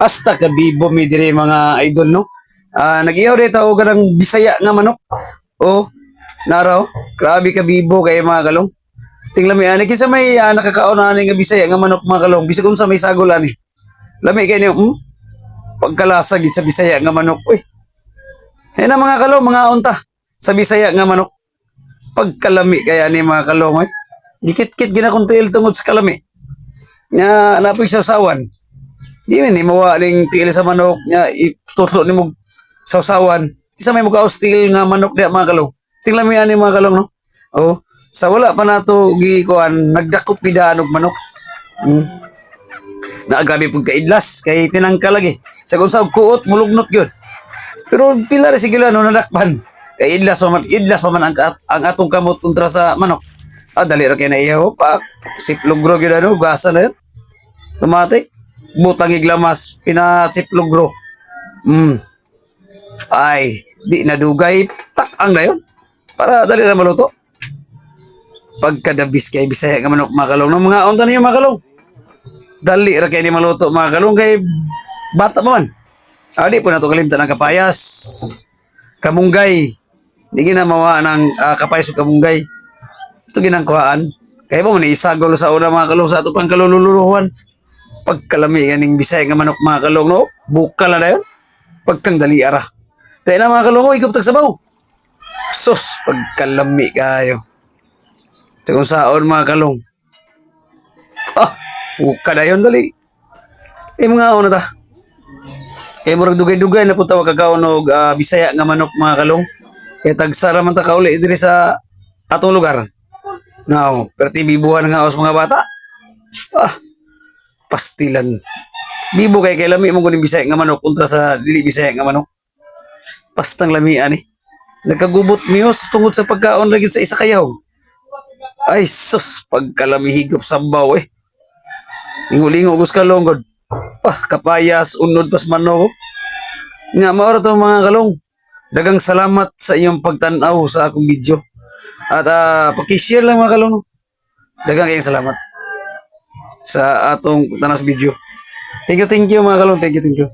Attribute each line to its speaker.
Speaker 1: Hasta kabibo mi diri mga idol no. Nag-iyaw dito og ganang Bisaya nga manok. Oh, naraw. Grabe kabibo kay mga kalong. Tingnan mi ani kinsa may nakakaon ani nga Bisaya nga manok mga kalong. Bisag unsa may sagol ani. Lami kay niyo, pagkalasa gid sa Bisaya nga manok. Uy. Ay na mga kalong, mga unta sa Bisaya nga manok. Pagkalami kaya ni mga kalong ay. Dikit-kit ginakuntil tungod sa kalami. Nga napoy sa sawan. Di man ni mawa ning tiil sa manok nya itutlo ni mo sausawan. Isa may muka hostil nga manok diha mga kalong. Tingnan mi ani mga kalong no. Oh, sa wala pa nato gikuan nagdakop pidaan og manok. Naagabi pud ka idlas kay tinangka lagi. Sa kung sa kuot mulugnot gyud. Pero pila ra sige no nadakpan. Kay idlas pa man ang atong kamot kontra sa manok. Dali ra kay na iyaw pa siplugro gyud ano gasa na yun. Tumatik butang iglamas pinasiplugro. Ay, di nadugay tak ang dayon. Para dali na maluto. Pagkadabis kay Bisaya nga manok mga kalong. Nung mga unta niyo mga kalong. Dali ra kay ni maluto mga kalong kay bata pa man. Di po na to kalimtan ng kapayas. Kamunggay. Di ginamawa ng kapayas o kamunggay. Ito ginangkuhaan. Kaya mo ni isagol sa una mga kalong sa ato pang kalululuruhan. Pagkalami ganing Bisaya nga manok mga kalong no. Bukal na yun. Pagkang dali ara. Dahil na mga kalong ikaw tagsabaw. Sus, pagkalami kayo. Ito kung saon mga kalong. Bukal na yun dali. Mga ano ta. Kaya murag dugay-dugay na po tawag kakaon og Bisaya nga manok mga kalong. Kaya tagsara man ta kauli diri sa atong lugar. Now, perti bibuhan nga os mga bata. Pastilan. Bibo kay lami mo kuning Bisaya nga manok kontra sa dili Bisaya nga manok. Pastang lami ani. Nagkagubot miyos tungod sa pagkaon lagi sa isa kayaw. Ay sus, pagkalami higop sabaw eh. Lingo-lingo gus kalonggod. Kapayas unod pas manok. Nga mao to mga kalong. Dagang salamat sa iyong pagtan-aw sa akong video. At paki-share lang mga kalong. Dagang kayong salamat sa atong tanas video. Thank you mga kalong. Thank you.